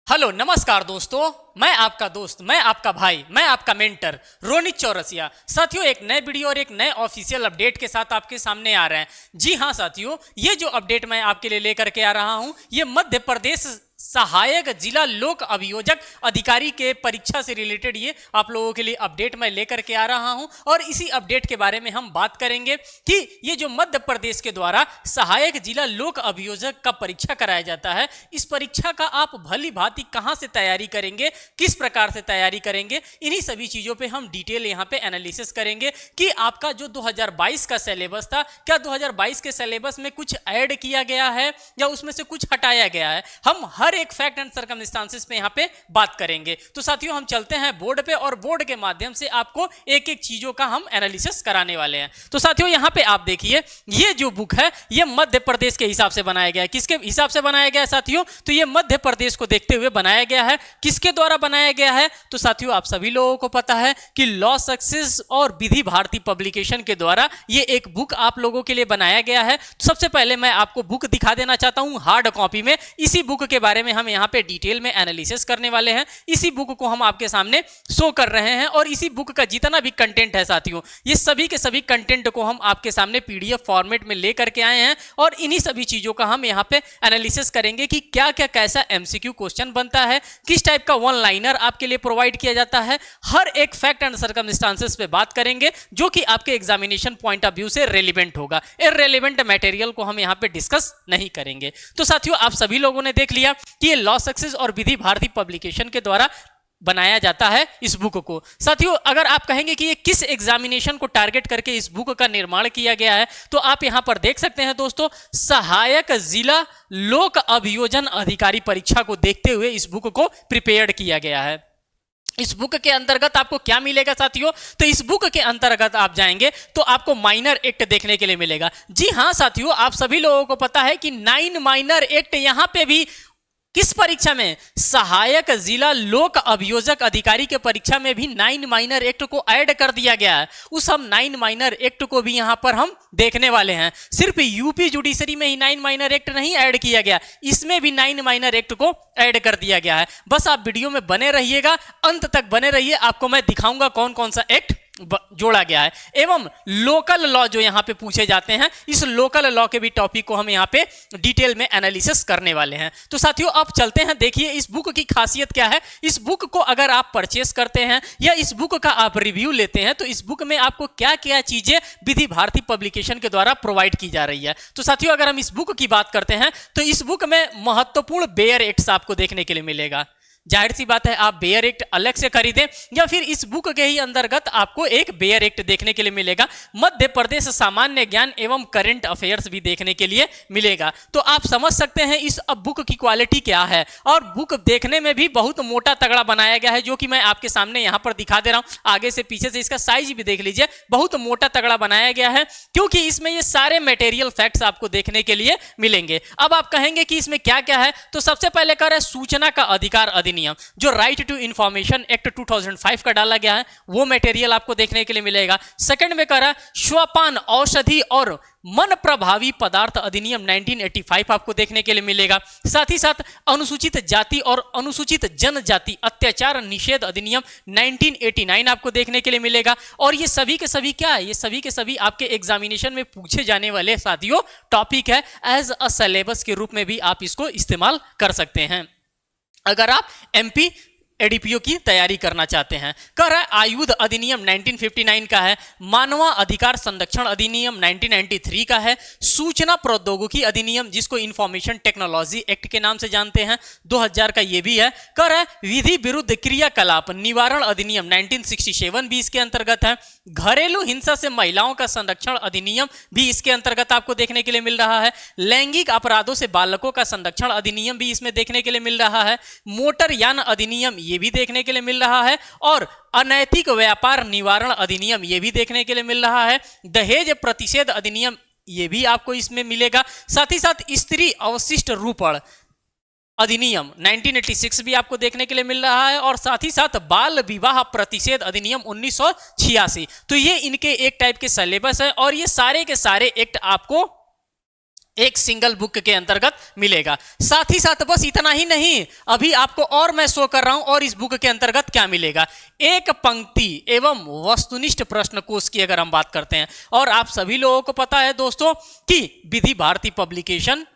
Hello नमस्कार दोस्तों, मैं आपका दोस्त, मैं आपका भाई, मैं आपका मेंटर रोनित चौरसिया। साथियों, एक नए वीडियो और एक नए ऑफिशियल अपडेट के साथ आपके सामने आ रहे हैं। जी हाँ साथियों, ये जो अपडेट मैं आपके लिए लेकर के आ रहा हूँ, ये मध्य प्रदेश सहायक जिला लोक अभियोजक अधिकारी के परीक्षा से रिलेटेड ये आप लोगों के लिए अपडेट मैं लेकर के आ रहा हूं। और इसी अपडेट के बारे में हम बात करेंगे कि ये जो मध्य प्रदेश के द्वारा सहायक जिला लोक अभियोजक का परीक्षा कराया जाता है, इस परीक्षा का आप भली भांति कहां से तैयारी करेंगे, किस प्रकार से तैयारी करेंगे, इन्हीं सभी चीजों पे हम डिटेल यहाँ पे एनालिसिस करेंगे कि आपका जो 2022 का सिलेबस था, क्या 2022 के सिलेबस में कुछ ऐड किया गया है या उसमें से कुछ हटाया गया है। हम हर एक फैक्ट एंड सर्कमस्टांसेस पे यहाँ पे बात करेंगे। तो साथियों, हम चलते हैं बोर्ड पे और बोर्ड के माध्यम से आपको एक एक चीजों का हम एनालिसिस कराने वाले हैं। तो साथियों, यहाँ पे आप देखिए, ये जो बुक है ये मध्य प्रदेश के हिसाब से बनाया गया है। किसके हिसाब से बनाया गया है साथियों? तो ये मध्य प्रदेश को देखते हुए बनाया गया है। किसके द्वारा बनाया गया है? तो साथियों, आप सभी लोगों को पता है कि लॉ सक्सेस और विधि भारती पब्लिकेशन के द्वारा ये एक बुक आप लोगों के लिए बनाया गया है। तो सबसे पहले मैं आपको बुक दिखा देना चाहता हूं हार्ड कॉपी में। इसी बुक के बारे में हम यहाँ पे डिटेल में एनालिसिस करने वाले हैं। इसी बुक को हम आपके सामने शो कर रहे हैं और इसी बुक का जितना भी कंटेंट है साथियों, ये सभी के सभी कंटेंट को हम आपके सामने पीडीएफ फॉर्मेट में लेकर के आए हैं और इन्हीं सभी चीजों का हम यहाँ पे एनालिसिस करेंगे कि क्या क्या कैसा एमसीक्यू क्वेश्चन बनता है, किस टाइप का वन लाइनर आपके लिए प्रोवाइड किया जाता है। हर एक फैक्ट एंड सर्कमस्टांसेस पे बात करेंगे जो कि आपके एग्जामिनेशन पॉइंट ऑफ व्यू से रेलिवेंट होगा। इररेलेवेंट मटेरियल को हम यहाँ पे डिस्कस नहीं करेंगे। तो साथियों, आप सभी लोगों ने देख लिया कि ये लॉ सक्सेस और विधि भारती पब्लिकेशन के द्वारा बनाया जाता है इस बुक को। साथियों, अगर आप कहेंगे कि ये किस एग्जामिनेशन को टारगेट करके इस बुक का निर्माण किया गया है, तो आप यहां पर देख सकते हैं दोस्तों, सहायक जिला लोक अभियोजन अधिकारी परीक्षा को देखते हुए इस बुक को प्रिपेयर्ड किया गया है। इस बुक के अंतर्गत आपको क्या मिलेगा साथियों? तो इस बुक के अंतर्गत आप जाएंगे तो आपको माइनर एक्ट देखने के लिए मिलेगा। जी हां साथियों, आप सभी लोगों को पता है कि 9 माइनर एक्ट यहां पे भी किस परीक्षा में, सहायक जिला लोक अभियोजक अधिकारी के परीक्षा में भी 9 माइनर एक्ट को ऐड कर दिया गया है। उस हम 9 माइनर एक्ट को भी यहां पर हम देखने वाले हैं। सिर्फ यूपी जुडिशरी में ही 9 माइनर एक्ट नहीं ऐड किया गया, इसमें भी 9 माइनर एक्ट को ऐड कर दिया गया है। बस आप वीडियो में बने रहिएगा, अंत तक बने रहिए, आपको मैं दिखाऊंगा कौन कौन सा एक्ट जोड़ा गया है। एवं लोकल लॉ जो यहां पे पूछे जाते हैं, इस लोकल लॉ के भी टॉपिक को हम यहां पे डिटेल में एनालिसिस करने वाले हैं। तो साथियों, अब चलते हैं, देखिए इस बुक की खासियत क्या है। इस बुक को अगर आप परचेस करते हैं या इस बुक का आप रिव्यू लेते हैं, तो इस बुक में आपको क्या क्या चीजें विधि भारती पब्लिकेशन के द्वारा प्रोवाइड की जा रही है। तो साथियों, अगर हम इस बुक की बात करते हैं तो इस बुक में महत्वपूर्ण बेयर एक्ट्स आपको देखने के लिए मिलेगा। जाहिर सी बात है, आप बेयर एक्ट अलग से खरीदें या फिर इस बुक के ही अंतर्गत आपको एक बेयर एक्ट देखने के लिए मिलेगा। मध्य प्रदेश सामान्य ज्ञान एवं करंट अफेयर्स भी देखने के लिए मिलेगा। तो आप समझ सकते हैं इस बुक की क्वालिटी क्या है। और बुक देखने में भी बहुत मोटा तगड़ा बनाया गया है, जो कि मैं आपके सामने यहां पर दिखा दे रहा हूं। आगे से पीछे से इसका साइज भी देख लीजिए, बहुत मोटा तगड़ा बनाया गया है, क्योंकि इसमें ये सारे मटेरियल फैक्ट्स आपको देखने के लिए मिलेंगे। अब आप कहेंगे कि इसमें क्या क्या है, तो सबसे पहले कह रहे हैं सूचना का अधिकार अधिनियम, जो राइट टू इंफॉर्मेशन एक्ट 2005 का डाला गया है, वो मटेरियल आपको देखने के लिए मिलेगा। सेकंड में कह रहा है श्वपान औषधि और मन प्रभावी पदार्थ अधिनियम 1985 आपको देखने के लिए मिलेगा। साथ ही साथ अनुसूचित जाति और अनुसूचित जनजाति अत्याचार निषेध अधिनियम 1989 आपको देखने के लिए मिलेगा। और ये सभी के सभी क्या है, ये सभी के सभी आपके एग्जामिनेशन में पूछे जाने वाले साथियों टॉपिक है। एज अ सिलेबस के रूप में भी आप इसको इस्तेमाल कर सकते हैं अगर आप एमपी एडीपीओ की तैयारी करना चाहते हैं। कह रहा है आयुध अधिनियम 1959 का है, मानव अधिकार संरक्षण अधिनियम 1993 का है, सूचना प्रौद्योगिकी अधिनियम जिसको इंफॉर्मेशन टेक्नोलॉजी एक्ट के नाम से जानते हैं 2000 का ये भी है। कह रहा है विधि विरुद्ध क्रियाकलाप निवारण अधिनियम 1967 भी इसके अंतर्गत है। घरेलू हिंसा से महिलाओं का संरक्षण अधिनियम भी इसके अंतर्गत आपको देखने के लिए मिल रहा है। लैंगिक अपराधों से बालकों का संरक्षण अधिनियम भी इसमें देखने के लिए मिल रहा है। मोटर यान अधिनियम ये भी देखने के लिए मिल रहा है। और अनैतिक व्यापार निवारण अधिनियम ये भी देखने के लिए मिल रहा है। दहेज प्रतिषेध अधिनियम ये भी आपको इसमें मिलेगा। साथ ही साथ स्त्री अवशिष्ट रूपण अधिनियम 1986 भी आपको देखने के लिए मिल रहा है। और साथ ही साथ बाल विवाह प्रतिषेध अधिनियम 1986। तो ये इनके एक टाइप के सिलेबस है और ये सारे के सारे एक्ट आपको एक सिंगल बुक के अंतर्गत मिलेगा। साथ ही साथ बस इतना ही नहीं, अभी आपको और मैं शो कर रहा हूं और इस बुक के अंतर्गत क्या मिलेगा। एक पंक्ति एवं वस्तुनिष्ठ प्रश्न कोश की अगर हम बात करते हैं, और आप सभी लोगों को पता है दोस्तों कि विधि भारती पब्लिकेशन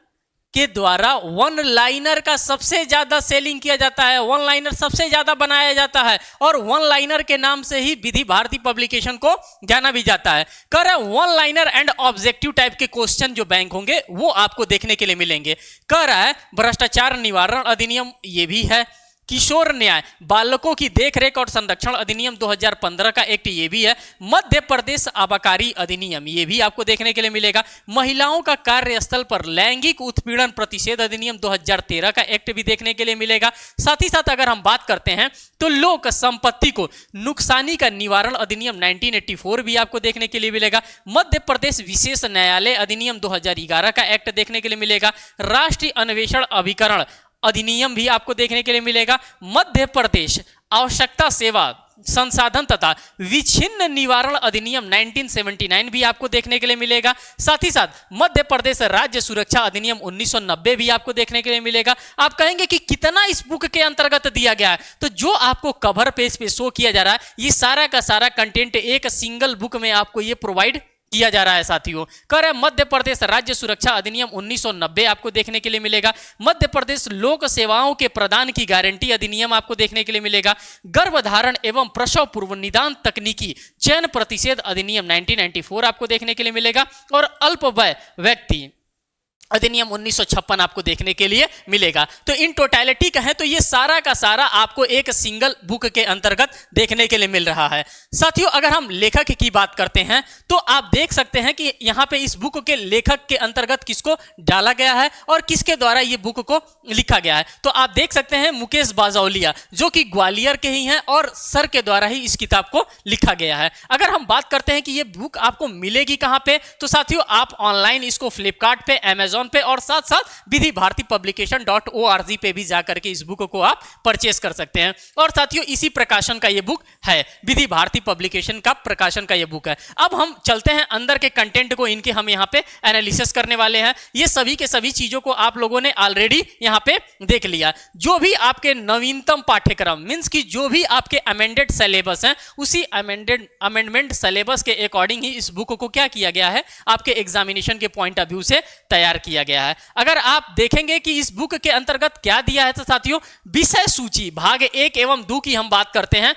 के द्वारा वन लाइनर का सबसे ज्यादा सेलिंग किया जाता है, वन लाइनर सबसे ज्यादा बनाया जाता है, और वन लाइनर के नाम से ही विधि भारती पब्लिकेशन को जाना भी जाता है। कह रहे one liner and objective type के क्वेश्चन जो बैंक होंगे वो आपको देखने के लिए मिलेंगे। कह रहा है भ्रष्टाचार निवारण अधिनियम ये भी है, किशोर न्याय बालकों की देखरेख और संरक्षण अधिनियम 2015 का एक्ट ये भी है, मध्य प्रदेश आबकारी अधिनियम ये भी आपको देखने के लिए मिलेगा, महिलाओं का कार्यस्थल पर लैंगिक उत्पीड़न प्रतिषेध अधिनियम 2013 का एक्ट भी देखने के लिए मिलेगा। साथ ही साथ अगर हम बात करते हैं तो लोक संपत्ति को नुकसानी का निवारण अधिनियम 1984 भी आपको देखने के लिए मिलेगा, मध्य प्रदेश विशेष न्यायालय अधिनियम 2011 का एक्ट देखने के लिए मिलेगा, राष्ट्रीय अन्वेषण अभिकरण अधिनियम भी आपको देखने के लिए मिलेगा, मध्य प्रदेश आवश्यकता सेवा संसाधन तथा विच्छिन्न निवारण अधिनियम 1979 भी आपको देखने के लिए मिलेगा। साथ ही साथ मध्य प्रदेश राज्य सुरक्षा अधिनियम 1990 भी आपको देखने के लिए मिलेगा। आप कहेंगे कि कितना इस बुक के अंतर्गत दिया गया है, तो जो आपको कवर पेज पे शो किया जा रहा है ये सारा का सारा कंटेंट एक सिंगल बुक में आपको ये प्रोवाइड किया जा रहा है साथियों। कर मध्य प्रदेश राज्य सुरक्षा अधिनियम 1990 आपको देखने के लिए मिलेगा, मध्य प्रदेश लोक सेवाओं के प्रदान की गारंटी अधिनियम आपको देखने के लिए मिलेगा, गर्भधारण एवं प्रसव पूर्व निदान तकनीकी चयन प्रतिषेध अधिनियम 1994 आपको देखने के लिए मिलेगा, और अल्पवय व्यक्ति अधिनियम 1956 आपको देखने के लिए मिलेगा। तो इन टोटलिटी कहें तो ये सारा का सारा आपको एक सिंगल बुक के अंतर्गत देखने के लिए मिल रहा है। साथियों अगर हम लेखक की बात करते हैं तो आप देख सकते हैं कि यहाँ पे इस बुक के लेखक के अंतर्गत किसको डाला गया है और किसके द्वारा ये बुक को लिखा गया है। तो आप देख सकते हैं मुकेश बाजौलिया जो कि ग्वालियर के ही हैं और सर के द्वारा ही इस किताब को लिखा गया है। अगर हम बात करते हैं कि ये बुक आपको मिलेगी कहाँ पे, तो साथियों आप ऑनलाइन इसको फ्लिपकार्ट पे, अमेजॉन पे और साथ साथ विधि भारती publication.org पे भी जाकर के इस बुक को आप परचेस कर सकते हैं। और साथियों इसी प्रकाशन का ये बुक है, विधि भारती पब्लिकेशन का प्रकाशन का ये बुक है। अब हम चलते हैं अंदर के कंटेंट को, इनके हम यहाँ पे एनालिसिस करने वाले हैं। ये सभी के सभी चीजों को आप लोगों ने ऑलरेडी यहाँ पे देख लिया। जो भी आपके नवीनतम पाठ्यक्रम मीन्स की जो भी आपके अमेंडेड सिलेबस हैं उसी अमेंडमेंट सिलेबस के अकॉर्डिंग ही इस बुक को क्या किया गया है, आपके एग्जामिनेशन के पॉइंट ऑफ व्यू से तैयार किया गया है। अगर आप देखेंगे कि इस बुक के अंतर्गत क्या दिया है तो साथियों विषय सूची भाग 1 एवं 2 की हम बात करते हैं।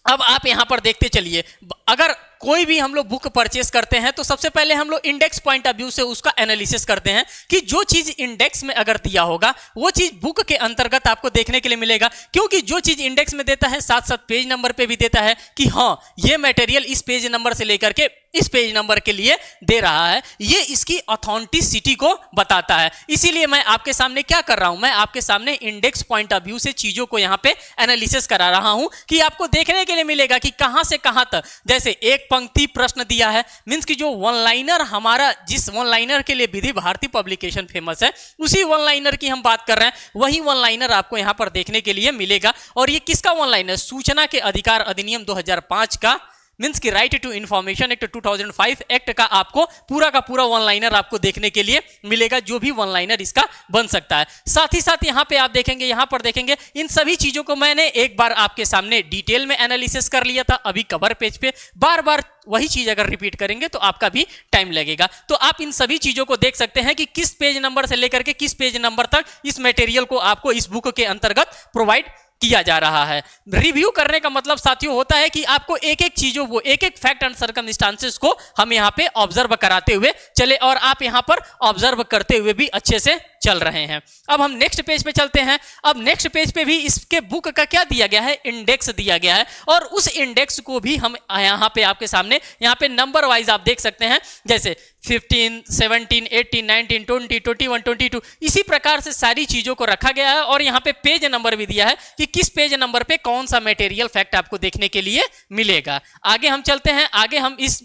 अब आप यहां पर देखते चलिए, अगर कोई भी हम लोग बुक परचेस करते हैं तो सबसे पहले हम लोग इंडेक्स पॉइंट ऑफ व्यू से उसका एनालिसिस करते हैं कि जो चीज इंडेक्स में अगर दिया होगा वो चीज बुक के अंतर्गत आपको देखने के लिए मिलेगा। क्योंकि जो चीज इंडेक्स में देता है साथ साथ पेज नंबर पे भी देता है कि हाँ ये मटेरियल इस पेज नंबर से लेकर के इस पेज नंबर के लिए दे रहा है, ये इसकी ऑथेंटिसिटी को बताता है। इसीलिए मैं आपके सामने क्या कर रहा हूं, मैं आपके सामने इंडेक्स पॉइंट ऑफ व्यू से चीजों को यहां पे एनालिसिस करा रहा हूं कि आपको देखने के लिए मिलेगा कि कहां से कहां तक। जैसे एक पंक्ति प्रश्न दिया है मींस कि जो वन लाइनर हमारा, जिस वन लाइनर के लिए विधि भारती पब्लिकेशन फेमस है उसी वन लाइनर की हम बात कर रहे हैं, वही वन लाइनर आपको यहां पर देखने के लिए मिलेगा। और ये किसका वन लाइनर, सूचना के अधिकार अधिनियम 2005 का मींस की right to information act 2005 act का आपको पूरा का पूरा वन लाइनर आपको देखने के लिए मिलेगा, जो भी वन लाइनर इसका बन सकता है। साथ ही साथ यहाँ पे आप देखेंगे, यहाँ पर देखेंगे इन सभी चीजों को मैंने एक बार आपके सामने डिटेल में एनालिसिस कर लिया था। अभी कवर पेज पे बार बार वही चीज अगर रिपीट करेंगे तो आपका भी टाइम लगेगा। तो आप इन सभी चीजों को देख सकते हैं कि किस पेज नंबर से लेकर के किस पेज नंबर तक इस मटेरियल को आपको इस बुक के अंतर्गत प्रोवाइड किया जा रहा है। रिव्यू करने का मतलब साथियों होता है कि आपको एक एक चीजों को, एक एक फैक्ट एंड सर्कमस्टांसेस को हम यहाँ पे ऑब्जर्व कराते हुए चले और आप यहाँ पर ऑब्जर्व करते हुए भी अच्छे से चल रहे हैं। अब हम नेक्स्ट पेज पे चलते हैं। अब नेक्स्ट पेज पे भी इसके बुक का क्या दिया गया है, इंडेक्स दिया गया है और उस इंडेक्स को भी हम यहाँ पे आपके सामने यहाँ पे नंबर वाइज आप देख सकते हैं, जैसे 15, 17, 18, 19, 20, 21, 22 इसी प्रकार से सारी चीजों को रखा गया है। और यहाँ पे पेज नंबर भी दिया है कि किस पेज नंबर पे कौन सा मटेरियल फैक्ट आपको देखने के लिए मिलेगा। आगे हम चलते हैं, आगे हम इस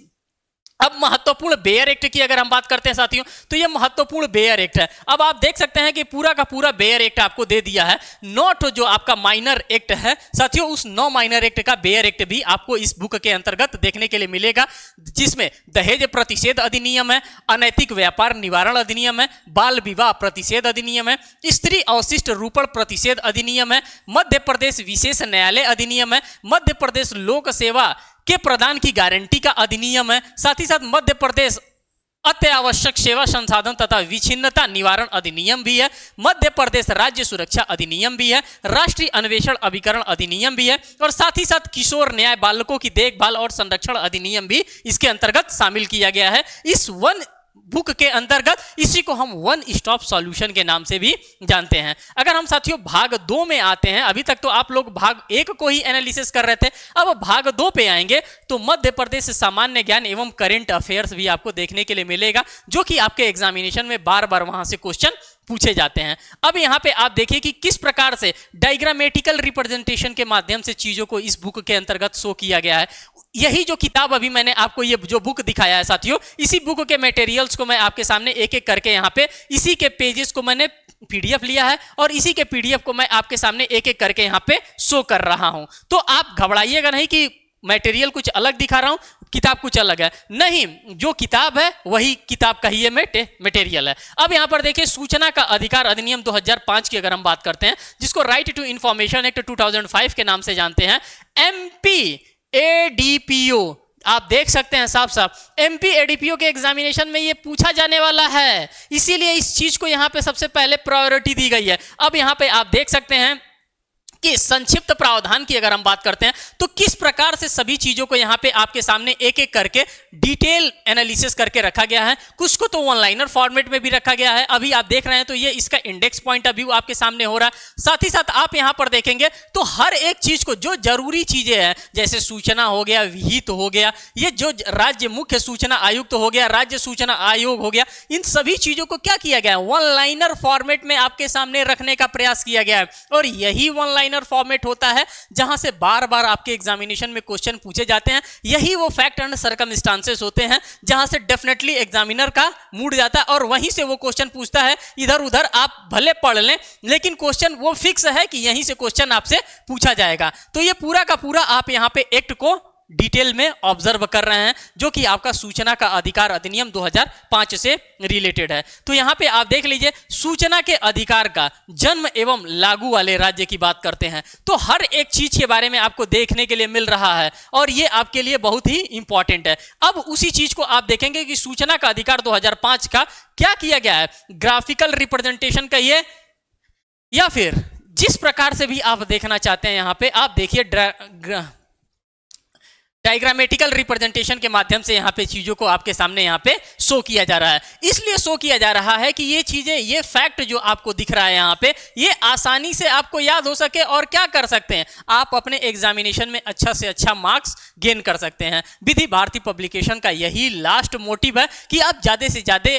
अब महत्वपूर्ण बेयर एक्ट की अगर हम बात करते हैं साथियों, तो ये महत्वपूर्ण बेयर एक्ट है। अब आप देख सकते हैं कि पूरा का पूरा बेयर एक्ट आपको दे दिया है। नॉट जो आपका माइनर एक्ट है साथियों, उस 9 माइनर एक्ट का बेयर एक्ट भी आपको इस बुक के अंतर्गत देखने के लिए मिलेगा, जिसमें दहेज प्रतिषेध अधिनियम है, अनैतिक व्यापार निवारण अधिनियम है, बाल विवाह प्रतिषेध अधिनियम है, स्त्री अवशिष्ट रूपण प्रतिषेध अधिनियम है, मध्य प्रदेश विशेष न्यायालय अधिनियम है, मध्य प्रदेश लोक सेवा के प्रदान की गारंटी का अधिनियम है, साथ ही साथ मध्य प्रदेश अत्यावश्यक सेवा संसाधन तथा विच्छिन्नता निवारण अधिनियम भी है, मध्य प्रदेश राज्य सुरक्षा अधिनियम भी है, राष्ट्रीय अन्वेषण अभिकरण अधिनियम भी है, और साथ ही साथ किशोर न्याय बालकों की देखभाल और संरक्षण अधिनियम भी इसके अंतर्गत शामिल किया गया है। इस वन बुक के अंतर्गत इसी को हम वन स्टॉप सॉल्यूशन के नाम से भी जानते हैं। अगर हम साथियों भाग 2 में आते हैं, अभी तक तो आप लोग भाग 1 को ही एनालिसिस कर रहे थे, अब भाग 2 पे आएंगे तो मध्य प्रदेश सामान्य ज्ञान एवं करंट अफेयर्स भी आपको देखने के लिए मिलेगा, जो कि आपके एग्जामिनेशन में बार बार वहां से क्वेश्चन पूछे जाते हैं। अब यहाँ पे आप देखिए कि किस प्रकार से डायग्रामेटिकल रिप्रेजेंटेशन के माध्यम से चीजों को इस बुक के अंतर्गत शो किया गया है। यही जो किताब अभी मैंने आपको ये जो बुक दिखाया है साथियों, इसी बुक के मटेरियल्स को मैं आपके सामने एक एक करके यहाँ पे इसी के पेजेस को मैंने पीडीएफ लिया है और इसी के पीडीएफ को मैं आपके सामने एक एक करके यहाँ पे शो कर रहा हूं। तो आप घबराइएगा नहीं कि मटेरियल कुछ अलग दिखा रहा हूं, किताब कुछ अलग है, नहीं, जो किताब है वही किताब का ही ये मटेरियल है। अब यहां पर देखिए सूचना का अधिकार अधिनियम 2005 की अगर हम बात करते हैं, जिसको राइट टू इंफॉर्मेशन एक्ट 2005 के नाम से जानते हैं, एमपी एडीपीओ, आप देख सकते हैं साफ साफ एमपी एडीपीओ के एग्जामिनेशन में ये पूछा जाने वाला है, इसीलिए इस चीज को यहां पे सबसे पहले प्रायोरिटी दी गई है। अब यहां पे आप देख सकते हैं कि संक्षिप्त प्रावधान की अगर हम बात करते हैं तो किस प्रकार से सभी चीजों को यहां पे आपके सामने एक एक करके डिटेल एनालिसिस करके रखा गया है। कुछ को तो वन लाइनर फॉर्मेट में भी रखा गया है, अभी आप देख रहे हैं तो ये इसका इंडेक्स पॉइंट अभी आपके सामने हो रहा है। साथ ही साथ आप यहां पर देखेंगे तो हर एक चीज को जो जरूरी चीजें हैं, जैसे सूचना हो गया, विहित हो गया, ये जो राज्य मुख्य सूचना आयुक्त हो गया, राज्य सूचना आयोग हो गया, इन सभी चीजों को क्या किया गया है, वन लाइनर फॉर्मेट में आपके सामने रखने का प्रयास किया गया है। और यही वन लाइनर फॉर्मेट होता है जहां से बार बार आपके एग्जामिनेशन में क्वेश्चन पूछे जाते हैं। यही वो फैक्ट एंड सर्कमस्टांसेस होते हैं जहां से डेफिनेटली एग्जामिनर का मूड जाता है और वहीं से वो क्वेश्चन पूछता है। इधर उधर आप भले पढ़ लें, लेकिन क्वेश्चन वो फिक्स है कि यहीं से क्वेश्चन आपसे पूछा जाएगा। तो ये पूरा का पूरा आप यहां पे एक्ट को डिटेल में ऑब्जर्व कर रहे हैं, जो कि आपका सूचना का अधिकार अधिनियम 2005 से रिलेटेड है। तो यहां पे आप देख लीजिए, सूचना के अधिकार का जन्म एवं लागू वाले राज्य की बात करते हैं तो हर एक चीज के बारे में आपको देखने के लिए मिल रहा है और ये आपके लिए बहुत ही इंपॉर्टेंट है। अब उसी चीज को आप देखेंगे कि सूचना का अधिकार 2005 का क्या किया गया है, ग्राफिकल रिप्रेजेंटेशन कहिए या फिर जिस प्रकार से भी आप देखना चाहते हैं, यहां पे आप देखिए डायग्रामेटिकल रिप्रेजेंटेशन के माध्यम से यहाँ पे चीजों को आपके सामने यहाँ पे शो किया जा रहा है। इसलिए शो किया जा रहा है कि ये चीजें, ये फैक्ट जो आपको दिख रहा है यहाँ पे, ये आसानी से आपको याद हो सके और क्या कर सकते हैं, आप अपने एग्जामिनेशन में अच्छा से अच्छा मार्क्स गेन कर सकते हैं। विधि भारती पब्लिकेशन का यही लास्ट मोटिव है कि आप ज्यादा से ज्यादा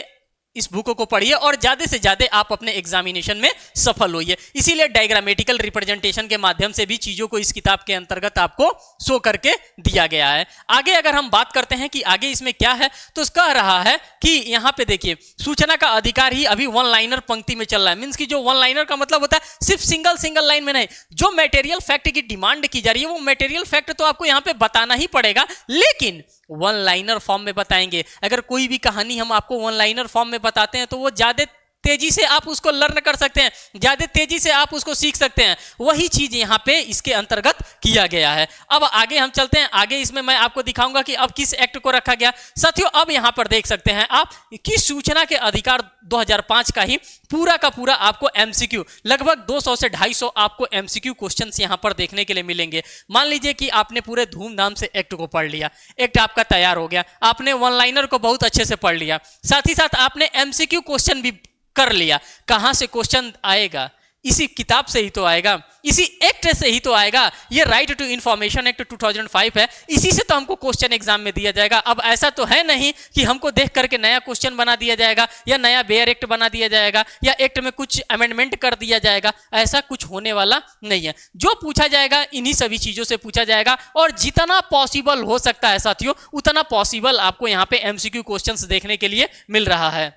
इस बुक को पढ़िए और ज्यादा से ज्यादा आप अपने एग्जामिनेशन में सफल होइए। इसीलिए डायग्रामेटिकल रिप्रेजेंटेशन के माध्यम से भी चीजों को इस किताब के अंतर्गत आपको शो करके दिया गया है। आगे अगर हम बात करते हैं कि आगे इसमें क्या है, तो कह रहा है कि यहाँ पे देखिए सूचना का अधिकार ही अभी वन लाइनर पंक्ति में चल रहा है। मींस कि जो वन लाइनर का मतलब होता है सिर्फ सिंगल लाइन में नहीं, जो मटेरियल फैक्ट की डिमांड की जा रही है वो मटेरियल फैक्ट तो आपको यहाँ पे बताना ही पड़ेगा, लेकिन वन लाइनर फॉर्म में बताएंगे। अगर कोई भी कहानी हम आपको वन लाइनर फॉर्म में बताते हैं तो वो ज्यादा तेजी से आप उसको लर्न कर सकते हैं, ज्यादा तेजी से आप उसको सीख सकते हैं। वही चीज यहाँ पे इसके अंतर्गत किया गया है। अब आगे हम चलते हैं, आगे इसमें मैं आपको दिखाऊंगा कि अब किस एक्ट को रखा गया। साथियों अब यहाँ पर देख सकते हैं आप कि सूचना के अधिकार 2005 का ही पूरा का पूरा आपको एमसीक्यू लगभग 200 से 250 आपको एमसीक्यू क्वेश्चंस यहाँ पर देखने के लिए मिलेंगे। मान लीजिए कि आपने पूरे धूमधाम से एक्ट को पढ़ लिया, एक्ट आपका तैयार हो गया, आपने वन लाइनर को बहुत अच्छे से पढ़ लिया, साथ ही साथ आपने एमसीक्यू क्वेश्चन भी कर लिया। कहां से क्वेश्चन आएगा इसी किताब से ही तो आएगा, इसी एक्ट से ही तो आएगा। ये राइट टू इंफॉर्मेशन एक्ट 2005 है, इसी से तो हमको क्वेश्चन एग्जाम में दिया जाएगा। अब ऐसा तो है नहीं कि हमको देख करके नया क्वेश्चन बना दिया जाएगा या नया बेयर एक्ट बना दिया जाएगा या एक्ट में कुछ अमेंडमेंट कर दिया जाएगा, ऐसा कुछ होने वाला नहीं है। जो पूछा जाएगा इन्हीं सभी चीजों से पूछा जाएगा और जितना पॉसिबल हो सकता है साथियों उतना पॉसिबल आपको यहाँ पे एमसीक्यू क्वेश्चंस देखने के लिए मिल रहा है।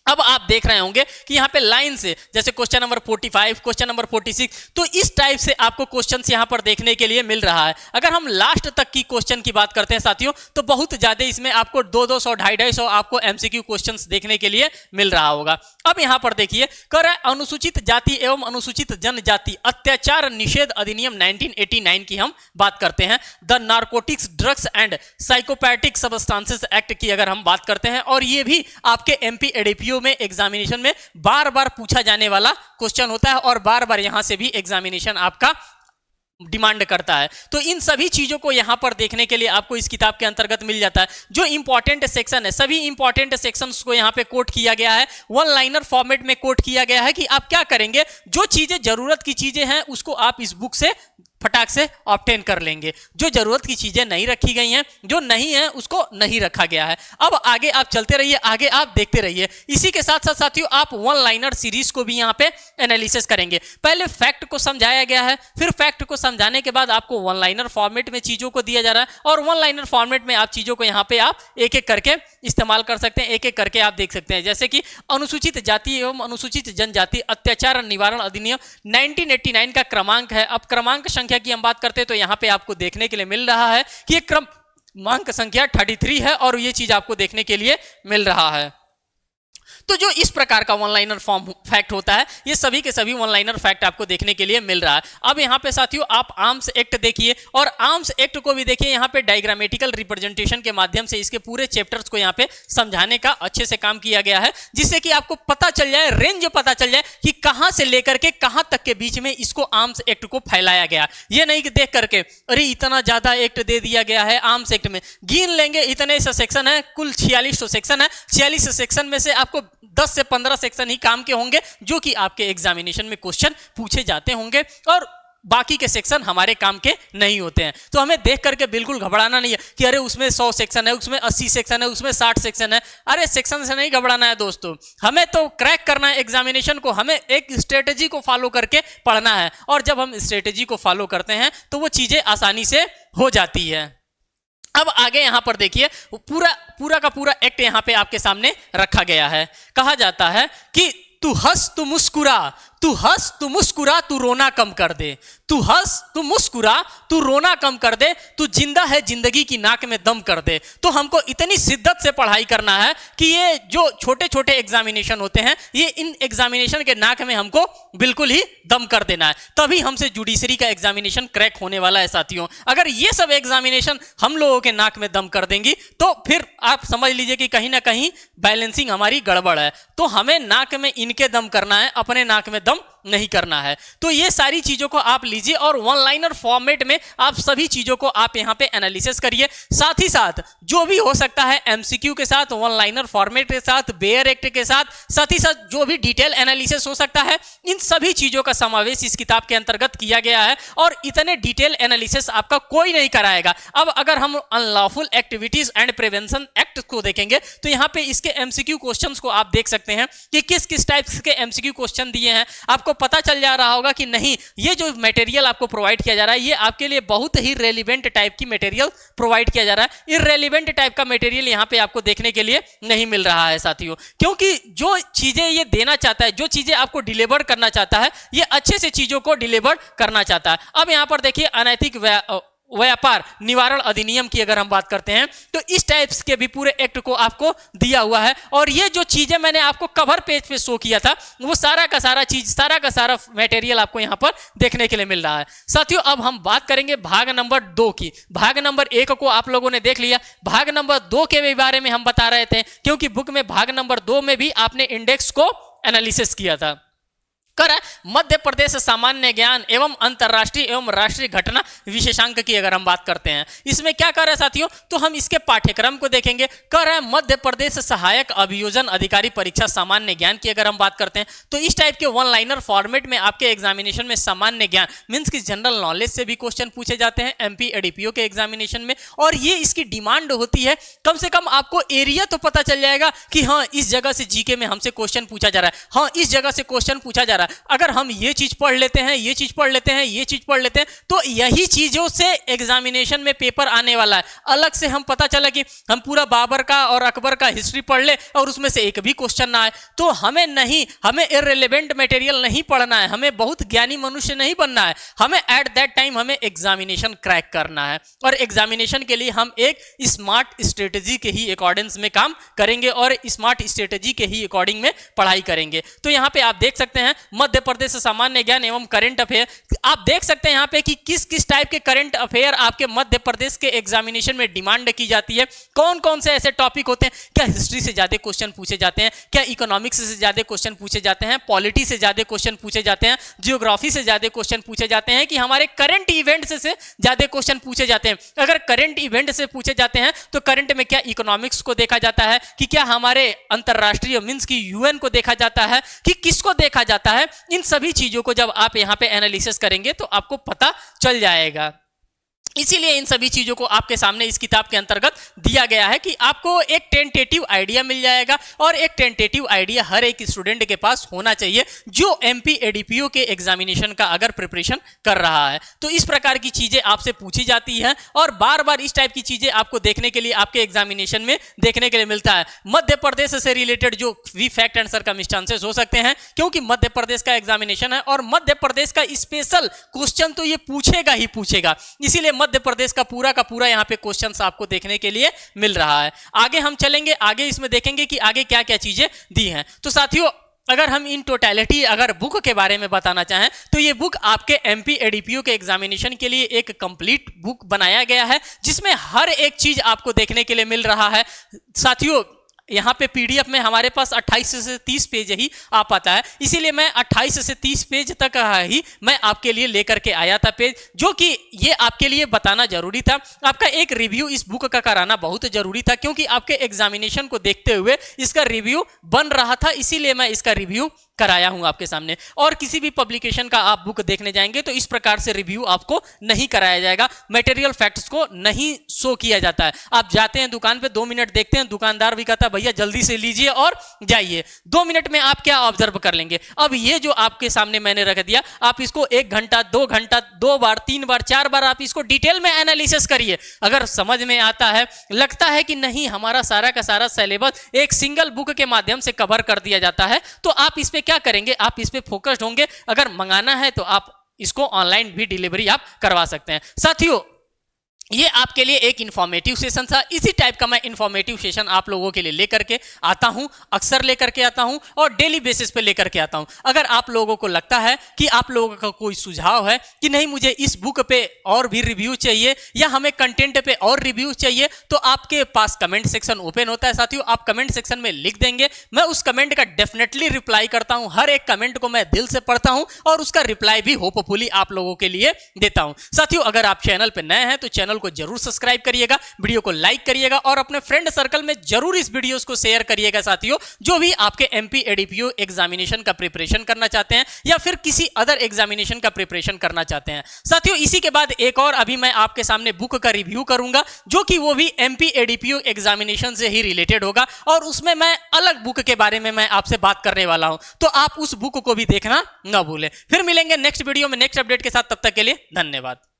अब आप देख रहे होंगे कि यहाँ पे लाइन से जैसे क्वेश्चन नंबर 45, क्वेश्चन नंबर 46, तो इस टाइप से आपको क्वेश्चंस यहाँ पर देखने के लिए मिल रहा है। अगर हम लास्ट तक की क्वेश्चन की बात करते हैं साथियों तो बहुत ज्यादा इसमें आपको 200, 250 आपको एमसीक्यू क्वेश्चंस देखने के लिए मिल रहा होगा। अब यहाँ पर देखिए कर अनुसूचित जाति एवं अनुसूचित जनजाति अत्याचार निषेध अधिनियम 1989 की हम बात करते हैं। The narcotics drugs and psychopathic substances act की अगर हम बात करते हैं, और ये भी आपके एमपी एडीपीओ में एग्जामिनेशन में बार बार पूछा जाने वाला क्वेश्चन होता है और बार बार यहां से भी एग्जामिनेशन आपका डिमांड करता है। तो इन सभी चीजों को यहां पर देखने के लिए आपको इस किताब के अंतर्गत मिल जाता है। जो इंपॉर्टेंट सेक्शन है सभी इंपॉर्टेंट सेक्शंस को यहां पे कोट किया गया है, वन लाइनर फॉर्मेट में कोट किया गया है कि आप क्या करेंगे, जो चीजें जरूरत की चीजें हैं उसको आप इस बुक से फटाक से ऑब्टेन कर लेंगे। जो जरूरत की चीजें नहीं रखी गई हैं, जो नहीं है उसको नहीं रखा गया है। अब आगे आप चलते रहिए, आगे आप देखते रहिए। इसी के साथ साथ साथियों आप वन लाइनर सीरीज को भी यहाँ पे एनालिसिस करेंगे। पहले फैक्ट को समझाया गया है, फिर फैक्ट को समझाने के बाद आपको वन लाइनर फॉर्मेट में चीजों को दिया जा रहा है और वन लाइनर फॉर्मेट में आप चीजों को यहाँ पे आप एक एक करके इस्तेमाल कर सकते हैं, एक एक करके आप देख सकते हैं। जैसे कि अनुसूचित जाति एवं अनुसूचित जनजाति अत्याचार निवारण अधिनियम 1989 का क्रमांक है। अब क्रमांक संख्या की हम बात करते हैं तो यहां पे आपको देखने के लिए मिल रहा है कि एक क्रमांक संख्या 33 है और ये चीज आपको देखने के लिए मिल रहा है। तो जो इस प्रकार का वन लाइनर फॉर्म फैक्ट होता है ये सभी के सभी वन लाइनर फैक्ट आपको देखने के लिए मिल रहा है। अब यहाँ पे साथियों आप आर्म्स एक्ट देखिए और आर्म्स एक्ट को भी देखिए। यहाँ पे डायग्रामेटिकल रिप्रेजेंटेशन के माध्यम से इसके पूरे चैप्टर्स को यहाँ पे समझाने का अच्छे से काम किया गया है, जिससे कि आपको पता चल जाए, रेंज पता चल जाए कि कहां से लेकर के कहां तक के बीच में इसको आर्म्स एक्ट को फैलाया गया। ये नहीं कि देख करके अरे इतना ज्यादा एक्ट दे दिया गया है आर्म्स एक्ट में, गिन लेंगे इतने से सेक्शन है, कुल 46 सेक्शन है, 46 सेक्शन में से आपको 10 से 15 सेक्शन ही काम के होंगे जो कि आपके एग्जामिनेशन में क्वेश्चन पूछे जाते होंगे और बाकी के सेक्शन हमारे काम के नहीं होते हैं। तो हमें देख करके बिल्कुल घबराना नहीं है कि अरे उसमें 100 सेक्शन है, उसमें 80 सेक्शन है, उसमें 60 सेक्शन है। अरे सेक्शन से नहीं घबराना है दोस्तों, हमें तो क्रैक करना है एग्जामिनेशन को, हमें एक स्ट्रेटेजी को फॉलो करके पढ़ना है और जब हम स्ट्रेटेजी को फॉलो करते हैं तो वो चीजें आसानी से हो जाती है। अब आगे यहां पर देखिए पूरा का पूरा एक्ट यहां पे आपके सामने रखा गया है। कहा जाता है कि तू हंस तू मुस्कुरा, तू हंस तू मुस्कुरा, तू रोना कम कर दे, तू हंस तू मुस्कुरा, तू रोना कम कर दे, तू जिंदा है जिंदगी की नाक में दम कर दे। तो हमको इतनी शिद्दत से पढ़ाई करना है कि ये जो छोटे छोटे एग्जामिनेशन होते हैं ये इन एग्जामिनेशन के नाक में हमको बिल्कुल ही दम कर देना है, तभी हमसे जुडिशरी का एग्जामिनेशन क्रैक होने वाला है साथियों। अगर ये सब एग्जामिनेशन हम लोगों के नाक में दम कर देंगी तो फिर आप समझ लीजिए कि कहीं ना कहीं बैलेंसिंग हमारी गड़बड़ है। तो हमें नाक में इनके दम करना है, अपने नाक में दम नहीं करना है। तो ये सारी चीजों को आप लीजिए और वन लाइनर फॉर्मेट में आप सभी चीजों को आप यहां पे एनालिसिस करिए। साथ ही साथ जो भी हो सकता है एमसीक्यू के साथ, वन लाइनर फॉर्मेट के साथ, बेयर एक्ट के साथ ही साथ जो भी डिटेल एनालिसिस हो सकता है, इन सभी चीजों का समावेश इस किताब के अंतर्गत किया गया है और इतने डिटेल एनालिसिस आपका कोई नहीं कराएगा। अब अगर हम unlawful activities and prevention act को देखेंगे तो यहां पे इसके एमसीक्यू क्वेश्चंस को आप देख सकते हैं कि किस किस टाइप के एमसीक्यू क्वेश्चन दिए हैं। आपको पता चल जा रहा होगा कि नहीं ये जो मटेरियल आपको प्रोवाइड किया जा रहा है ये आपके लिए बहुत ही रेलिवेंट टाइप की मटेरियल प्रोवाइड किया जा रहा है। इररेलेवेंट टाइप का मटेरियल यहां पे आपको देखने के लिए नहीं मिल रहा है साथियों, क्योंकि जो चीजें ये देना चाहता है, जो चीजें आपको डिलीवर करना चाहता है, ये अच्छे से चीजों को डिलीवर करना चाहता है। अब यहां पर देखिए अनैतिक व्यापार निवारण अधिनियम की अगर हम बात करते हैं तो इस टाइप्स के भी पूरे एक्ट को आपको दिया हुआ है और ये जो चीजें मैंने आपको कवर पेज पे शो किया था वो सारा का सारा चीज, सारा का सारा मटेरियल आपको यहां पर देखने के लिए मिल रहा है। साथियों अब हम बात करेंगे भाग नंबर 2 की। भाग नंबर 1 को आप लोगों ने देख लिया, भाग नंबर 2 के बारे में हम बता रहे थे क्योंकि बुक में भाग नंबर 2 में भी आपने इंडेक्स को एनालिसिस किया था। कर है मध्य प्रदेश सामान्य ज्ञान एवं अंतरराष्ट्रीय एवं राष्ट्रीय घटना विशेषांक की अगर हम बात करते हैं, इसमें क्या कर रहे हैं साथियों, तो हम इसके पाठ्यक्रम को देखेंगे। कर है मध्य प्रदेश सहायक अभियोजन अधिकारी परीक्षा सामान्य ज्ञान की अगर हम बात करते हैं, तो इस टाइप के वन लाइनर फॉर्मेट में आपके एग्जामिनेशन में सामान्य ज्ञान मीन्स की जनरल नॉलेज से भी क्वेश्चन पूछे जाते हैं एमपी एडीपीओ के एग्जामिनेशन में। और ये इसकी डिमांड होती है, कम से कम आपको एरिया तो पता चल जाएगा कि हाँ इस जगह से जीके में हमसे क्वेश्चन पूछा जा रहा है, हाँ इस जगह से क्वेश्चन पूछा जा रहा है। अगर हम ये चीज पढ़ लेते हैं, ये चीज पढ़ लेते हैं, ये चीज पढ़ लेते हैं, तो यही चीजों से एग्जामिनेशन में पेपर आने वाला है। अलग से हम पता चला कि हम पूरा बाबर का और अकबर का हिस्ट्री पढ़ ले और उसमें से एक भी क्वेश्चन ना आए, तो हमें नहीं, हमें इररिलेवेंट मटेरियल नहीं पढ़ना है, हमें बहुत ज्ञानी मनुष्य नहीं बनना है, हमें एट दैट टाइम हमें एग्जामिनेशन क्रैक करना है। और एग्जामिनेशन के लिए हम एक स्मार्ट स्ट्रेटेजी के ही अकॉर्डिंग में काम करेंगे और स्मार्ट स्ट्रेटेजी के ही अकॉर्डिंग में पढ़ाई करेंगे। तो यहाँ पे आप देख सकते हैं मध्य प्रदेश सामान्य ज्ञान एवं करंट अफेयर, आप देख सकते हैं यहाँ पे कि किस किस टाइप के करंट अफेयर आपके मध्य प्रदेश के एग्जामिनेशन में डिमांड की जाती है, कौन कौन से ऐसे टॉपिक होते हैं, क्या हिस्ट्री से ज्यादा क्वेश्चन पूछे जाते हैं, क्या इकोनॉमिक्स से ज्यादा क्वेश्चन पूछे जाते हैं, पॉलिटी से ज्यादा क्वेश्चन पूछे जाते हैं, जियोग्राफी से ज्यादा क्वेश्चन पूछे जाते हैं, कि हमारे करंट इवेंट से ज्यादा क्वेश्चन पूछे जाते हैं। अगर करंट इवेंट से पूछे जाते हैं तो करंट में क्या इकोनॉमिक्स को देखा जाता है, कि क्या हमारे अंतरराष्ट्रीय मीन्स की यूएन को देखा जाता है, कि किसको देखा जाता है। इन सभी चीजों को जब आप यहां पे एनालिसिस करेंगे तो आपको पता चल जाएगा। इसीलिए इन सभी चीजों को आपके सामने इस किताब के अंतर्गत दिया गया है कि आपको एक टेंटेटिव आइडिया मिल जाएगा, और एक टेंटेटिव आइडिया हर एक स्टूडेंट के पास होना चाहिए जो एमपी एडीपीओ के एग्जामिनेशन का अगर प्रिपरेशन कर रहा है। तो इस प्रकार की चीजें आपसे पूछी जाती हैं और बार बार इस टाइप की चीजें आपको देखने के लिए आपके एग्जामिनेशन में देखने के लिए मिलता है। मध्य प्रदेश से रिलेटेड जो भी फैक्ट एंड सर्कमस्टांसेस हो सकते हैं, क्योंकि मध्य प्रदेश का एग्जामिनेशन है और मध्य प्रदेश का स्पेशल क्वेश्चन तो ये पूछेगा ही पूछेगा, इसीलिए मध्य प्रदेश का पूरा यहाँ पे क्वेश्चंस आपको देखने के लिए मिल रहा है। आगे हम चलेंगे, आगे इसमें देखेंगे कि आगे क्या क्या चीजें दी हैं। तो साथियों अगर हम इन टोटलिटी अगर बुक के बारे में बताना चाहें तो ये बुक आपके एमपी एडीपीओ के एग्जामिनेशन के लिए एक कंप्लीट बुक बनाया गया है, जिसमें हर एक चीज आपको देखने के लिए मिल रहा है। साथियों यहाँ पे पीडीएफ में हमारे पास 28 से 30 पेज ही आ पाता है, इसीलिए मैं 28 से 30 पेज तक ही मैं आपके लिए लेकर के आया था पेज, जो कि ये आपके लिए बताना जरूरी था। आपका एक रिव्यू इस बुक का कराना बहुत जरूरी था, क्योंकि आपके एग्जामिनेशन को देखते हुए इसका रिव्यू बन रहा था, इसीलिए मैं इसका रिव्यू कराया हूं आपके सामने। और किसी भी पब्लिकेशन का आप बुक देखने जाएंगे तो इस प्रकार से रिव्यू आपको नहीं कराया जाएगा, मटेरियल फैक्ट्स को नहीं शो किया जाता है। आप जाते हैं दुकान पे 2 मिनट देखते हैं, दुकानदार भी कहता है भैया जल्दी से लीजिए और जाइए, 2 मिनट में आप क्या ऑब्जर्व कर लेंगे। अब ये जो आपके सामने मैंने रख दिया, आप इसको 1 घंटा 2 घंटा 2 बार 3 बार 4 बार आप इसको डिटेल में एनालिसिस करिए। अगर समझ में आता है, लगता है कि नहीं हमारा सारा का सारा सिलेबस एक सिंगल बुक के माध्यम से कवर कर दिया जाता है, तो आप इस पे क्या करेंगे, आप इस पे फोकस्ड होंगे। अगर मंगाना है तो आप इसको ऑनलाइन भी डिलीवरी आप करवा सकते हैं। साथियों ये आपके लिए एक इंफॉर्मेटिव सेशन था, इसी टाइप का मैं इंफॉर्मेटिव सेशन आप लोगों के लिए लेकर के आता हूं, अक्सर लेकर के आता हूं और डेली बेसिस पे लेकर के आता हूं। अगर आप लोगों को लगता है कि आप लोगों का कोई सुझाव है कि नहीं मुझे इस बुक पे और भी रिव्यू चाहिए या हमें कंटेंट पे और रिव्यू चाहिए, तो आपके पास कमेंट सेक्शन ओपन होता है। साथियों आप कमेंट सेक्शन में लिख देंगे, मैं उस कमेंट का डेफिनेटली रिप्लाई करता हूं, हर एक कमेंट को मैं दिल से पढ़ता हूं और उसका रिप्लाई भी होपफुली आप लोगों के लिए देता हूं। साथियों अगर आप चैनल पे नए हैं तो चैनल को जरूर सब्सक्राइब करिएगा, वीडियो को लाइक करिएगा और अपने फ्रेंड सर्कल में जरूर इस वीडियोस को शेयर करिएगा। साथियों जो भी आपके एमपी एडीपीओ एग्जामिनेशन का प्रिपरेशन करना चाहते हैं या फिर किसी अदर एग्जामिनेशन का प्रिपरेशन करना चाहते हैं। साथियों इसी के बाद एक और अभी मैं आपके सामने बुक का रिव्यू करूंगा, जो कि वो भी एमपी एडीपीओ एग्जामिनेशन से ही रिलेटेड होगा और उसमें मैं अलग बुक के बारे में मैं आपसे बात करने वाला हूं, तो आप उस बुक को भी देखना ना भूलें। फिर मिलेंगे नेक्स्ट वीडियो में नेक्स्ट अपडेट के साथ, तब तक के लिए धन्यवाद।